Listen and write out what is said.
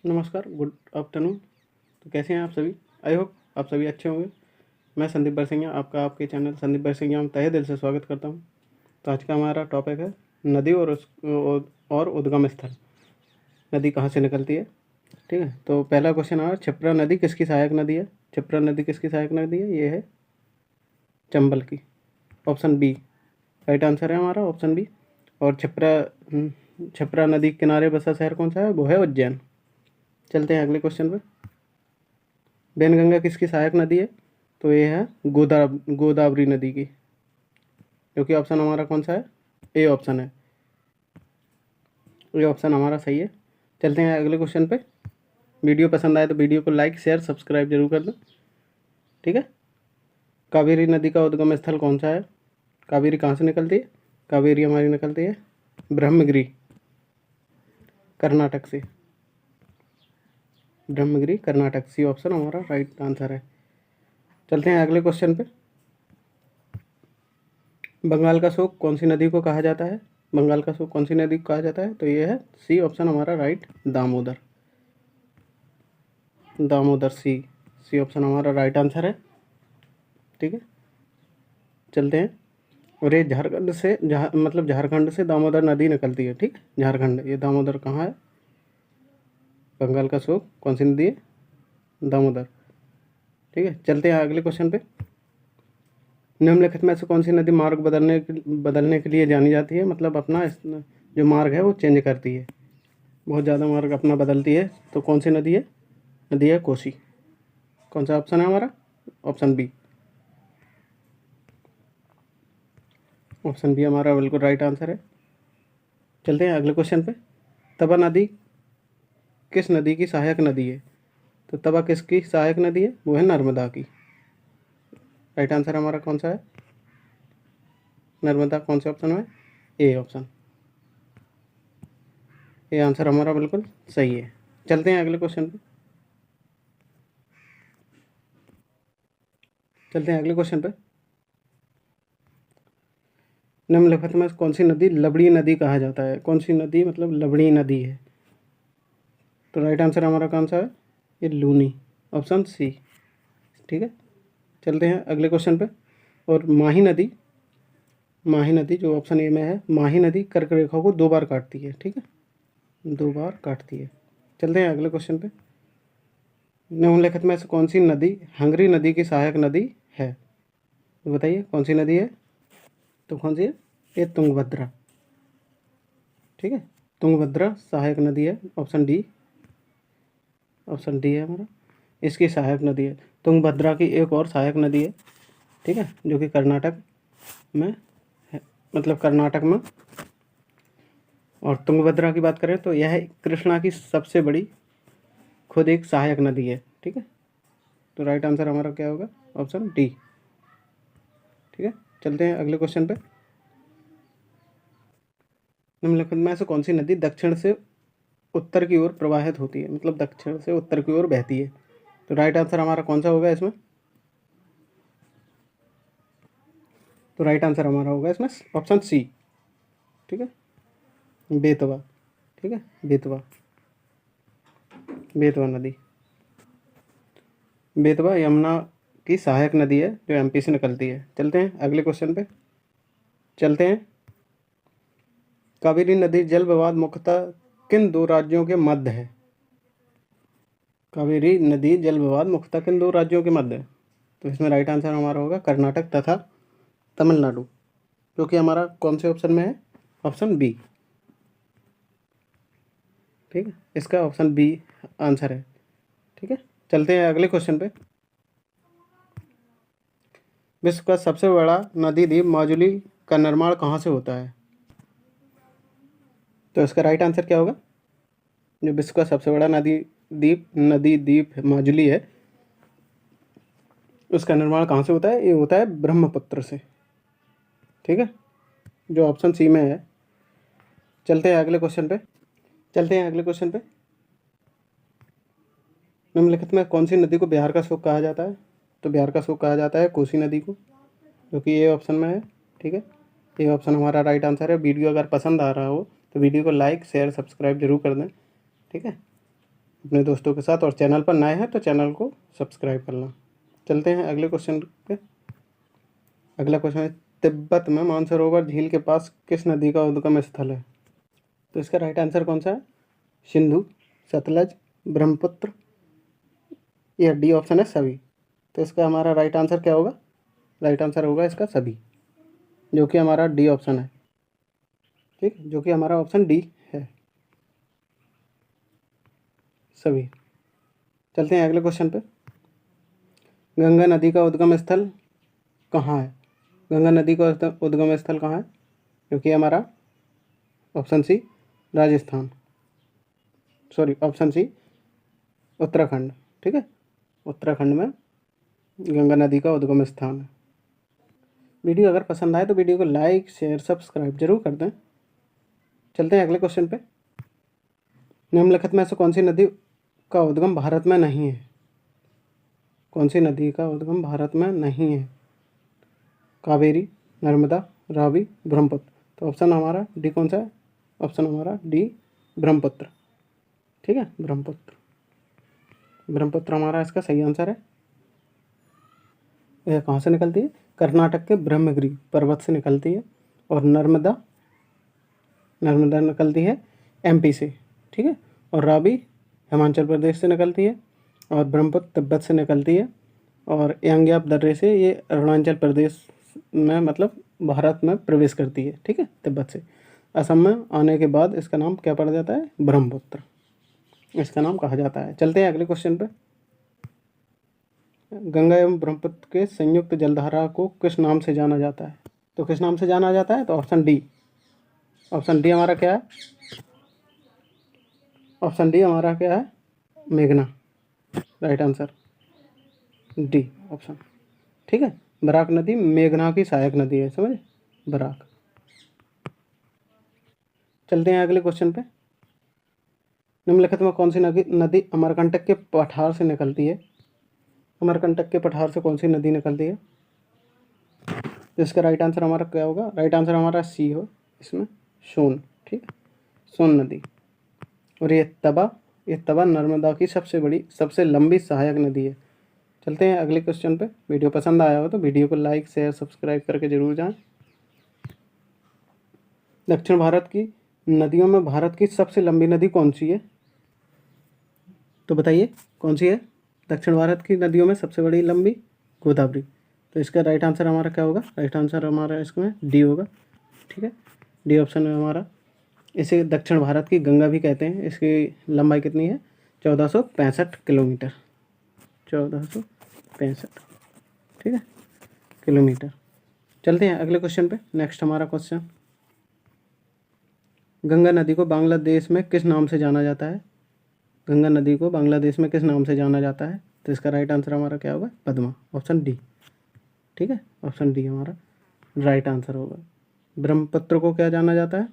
नमस्कार, good afternoon. तो कैसे हैं आप सभी? आई होप आप सभी अच्छे होंगे। मैं संदीप बरसिंघा, आपका आपके चैनल संदीप बरसिंघा में तहे दिल से स्वागत करता हूं। तो आज का हमारा टॉपिक है नदी और उद्गम स्थल। नदी कहाँ से निकलती है, ठीक है। तो पहला क्वेश्चन आ, क्षिप्रा नदी किसकी सहायक नदी है? क्षिप्रा नदी किसकी सहायक नदी है? ये है चंबल की, ऑप्शन बी राइट आंसर है हमारा, ऑप्शन बी। और क्षिप्रा नदी के किनारे बसा शहर कौन सा है? वो है उज्जैन। चलते हैं अगले क्वेश्चन पे। वैनगंगा किसकी सहायक नदी है? तो ये है गोदावरी नदी की, जो कि ऑप्शन हमारा कौन सा है? ए ऑप्शन है। ये ऑप्शन हमारा सही है। चलते हैं अगले क्वेश्चन पे। वीडियो पसंद आए तो वीडियो को लाइक शेयर सब्सक्राइब जरूर कर दें, ठीक है। कावेरी नदी का उद्गम स्थल कौन सा है? कावेरी कहाँ से निकलती है? कावेरी हमारी निकलती है ब्रह्मगिरी, कर्नाटक से। ब्रह्मगिरी कर्नाटक, सी ऑप्शन हमारा राइट आंसर है। चलते हैं अगले क्वेश्चन पे। बंगाल का शोक कौन सी नदी को कहा जाता है? बंगाल का शोक कौन सी नदी को कहा जाता है? तो ये है सी ऑप्शन हमारा right, Damodar. Damodar, C option हमारा राइट आंसर है, ठीक है। चलते हैं। और ये झारखंड से दामोदर नदी निकलती है, ठीक है। झारखंड, ये दामोदर कहाँ है? बंगाल का शोक कौन सी नदी है? दामोदर, ठीक है। चलते हैं अगले क्वेश्चन पे। निम्नलिखित में से कौन सी नदी मार्ग बदलने के लिए जानी जाती है? मतलब अपना जो मार्ग है वो चेंज करती है, बहुत ज़्यादा मार्ग अपना बदलती है। तो कौन सी नदी है? नदी है कोसी। कौन सा ऑप्शन है हमारा? Option B. ऑप्शन बी हमारा बिल्कुल राइट आंसर है। चलते हैं अगले क्वेश्चन पे। तवा नदी किस नदी की सहायक नदी है? तो तवा किसकी सहायक नदी है? वो है नर्मदा की। राइट आंसर हमारा कौन सा है? नर्मदा। कौन से ऑप्शन में? A option. ये आंसर हमारा बिल्कुल सही है। चलते हैं अगले क्वेश्चन पे। चलते हैं अगले क्वेश्चन पे। निम्नलिखित में कौन सी नदी लवणी नदी कहा जाता है? कौन सी नदी मतलब लवणी नदी है? तो राइट आंसर हमारा कौन सा है? ये लूनी, ऑप्शन सी, ठीक है। चलते हैं अगले क्वेश्चन पे। और माही नदी जो ऑप्शन ए में है, माही नदी कर्क रेखा को 2 बार काटती है, ठीक है। 2 बार काटती है। चलते हैं अगले क्वेश्चन पे। निम्नलिखित में से कौन सी नदी हंगरी नदी की सहायक नदी है? तो बताइए कौन सी नदी है? तो कौन सी है? ये तुंगभद्रा, ठीक है। तुंगभद्रा सहायक नदी है, ऑप्शन डी। ऑप्शन डी है हमारा, इसकी सहायक नदी है। तुंगभद्रा की एक और सहायक नदी है, ठीक है, जो कि कर्नाटक में है, मतलब कर्नाटक में। और तुंगभद्रा की बात करें तो यह कृष्णा की सबसे बड़ी खुद एक सहायक नदी है, ठीक है। तो राइट आंसर हमारा क्या होगा? ऑप्शन डी, ठीक है। चलते हैं अगले क्वेश्चन पे। निम्नलिखित में से कौन सी नदी दक्षिण से उत्तर की ओर प्रवाहित होती है? मतलब दक्षिण से उत्तर की ओर बहती है। तो राइट आंसर हमारा कौन सा होगा इसमें? तो राइट आंसर हमारा होगा इसमें ऑप्शन सी, ठीक है, बेतवा, ठीक है। बेतवा, बेतवा नदी। बेतवा यमुना की सहायक नदी है जो एमपी से निकलती है। चलते हैं अगले क्वेश्चन पे। चलते हैं। कावेरी नदी जल विवाद मुख्यतः किन 2 राज्यों के मध्य है? कावेरी नदी जल विवाद मुख्यतः किन 2 राज्यों के मध्य है? तो इसमें राइट आंसर हमारा होगा कर्नाटक तथा तमिलनाडु, जो कि हमारा कौन से ऑप्शन में है? ऑप्शन बी, ठीक है। इसका ऑप्शन बी आंसर है, ठीक है। चलते हैं अगले क्वेश्चन पे। विश्व का सबसे बड़ा नदी द्वीप माजुली का निर्माण कहाँ से होता है? तो इसका राइट आंसर क्या होगा? जो विश्व का सबसे बड़ा नदी द्वीप माजुली है, उसका निर्माण कहाँ से होता है? ये होता है ब्रह्मपुत्र से, ठीक है, जो ऑप्शन सी में है। चलते हैं अगले क्वेश्चन पे। चलते हैं अगले क्वेश्चन पे। निम्नलिखित में कौन सी नदी को बिहार का शोक कहा जाता है? तो बिहार का शोक कहा जाता है कोसी नदी को, जो कि ये ऑप्शन में है, ठीक है। ये ऑप्शन हमारा राइट आंसर है। वीडियो अगर पसंद आ रहा हो तो वीडियो को लाइक शेयर सब्सक्राइब जरूर कर दें, ठीक है। अपने दोस्तों के साथ, और चैनल पर नए हैं तो चैनल को सब्सक्राइब करना। चलते हैं अगले क्वेश्चन पे। अगला क्वेश्चन है, तिब्बत में मानसरोवर झील के पास किस नदी का उद्गम स्थल है? तो इसका राइट आंसर कौन सा है? सिंधु, सतलज, ब्रह्मपुत्र, या डी ऑप्शन है सभी। तो इसका हमारा राइट आंसर क्या होगा? राइट आंसर होगा इसका सभी, जो कि हमारा डी ऑप्शन है। ठीक, जो कि हमारा ऑप्शन डी है, सभी। चलते हैं अगले क्वेश्चन पे। गंगा नदी का उद्गम स्थल कहाँ है? गंगा नदी का उद्गम स्थल कहाँ है? जो कि हमारा option C Rajasthan, sorry option C Uttarakhand. ठीक है, उत्तराखंड में गंगा नदी का उद्गम स्थान है। वीडियो अगर पसंद आए तो वीडियो को लाइक शेयर सब्सक्राइब जरूर कर दें। चलते हैं अगले क्वेश्चन पे। निम्नलिखित में से कौन सी नदी का उद्गम भारत में नहीं है? कौन सी नदी का उद्गम भारत में नहीं है? कावेरी, नर्मदा, रावी, ब्रह्मपुत्र। तो ऑप्शन हमारा डी कौन सा है? ऑप्शन हमारा डी ब्रह्मपुत्र। ठीक है, ब्रह्मपुत्र, ब्रह्मपुत्र हमारा इसका सही आंसर है। यह कहाँ से निकलती है? कर्नाटक के ब्रह्मगिरी पर्वत से निकलती है। और नर्मदा निकलती है एमपी से। ठीक है, और रावी हिमाचल प्रदेश से निकलती है। और ब्रह्मपुत्र तिब्बत से निकलती है। और यांग्याप दर्रे से ये अरुणाचल प्रदेश में, मतलब भारत में प्रवेश करती है। ठीक है, तिब्बत से असम में आने के बाद इसका नाम क्या पड़ जाता है? ब्रह्मपुत्र इसका नाम कहा जाता है। चलते हैं अगले क्वेश्चन पे। गंगा एवं ब्रह्मपुत्र के संयुक्त जलधारा को किस नाम से जाना जाता है? तो किस नाम से जाना जाता है? तो ऑप्शन डी हमारा क्या है? ऑप्शन डी हमारा क्या है? मेघना। Right answer D option. ठीक है, बराक नदी मेघना की सहायक नदी है, समझे, बराक। चलते हैं अगले क्वेश्चन पे। निम्नलिखित में कौन सी नदी अमरकंटक के पठार से निकलती है? अमरकंटक के पठार से कौन सी नदी निकलती है? जिसका राइट आंसर हमारा क्या होगा? राइट आंसर हमारा सी हो इसमें, सोन। ठीक है, सोन नदी। और ये तवा नर्मदा की सबसे लंबी सहायक नदी है। चलते हैं अगले क्वेश्चन पे। वीडियो पसंद आया हो तो वीडियो को लाइक शेयर सब्सक्राइब करके जरूर जाएं। दक्षिण भारत की नदियों में भारत की सबसे लंबी नदी कौन सी है? तो बताइए कौन सी है? दक्षिण भारत की नदियों में सबसे बड़ी लंबी गोदावरी। तो इसका राइट आंसर हमारा क्या होगा? राइट आंसर हमारा इसमें डी होगा। ठीक है, डी ऑप्शन में हमारा। इसे दक्षिण भारत की गंगा भी कहते हैं। इसकी लंबाई कितनी है? 1465 किलोमीटर, 1465। ठीक है, किलोमीटर। चलते हैं अगले क्वेश्चन पे। नेक्स्ट हमारा क्वेश्चन, गंगा नदी को बांग्लादेश में किस नाम से जाना जाता है? गंगा नदी को बांग्लादेश में किस नाम से जाना जाता है? तो इसका राइट आंसर हमारा क्या होगा? Padma, option D. ठीक है, ऑप्शन डी हमारा राइट आंसर होगा। ब्रह्मपुत्र को क्या जाना जाता है?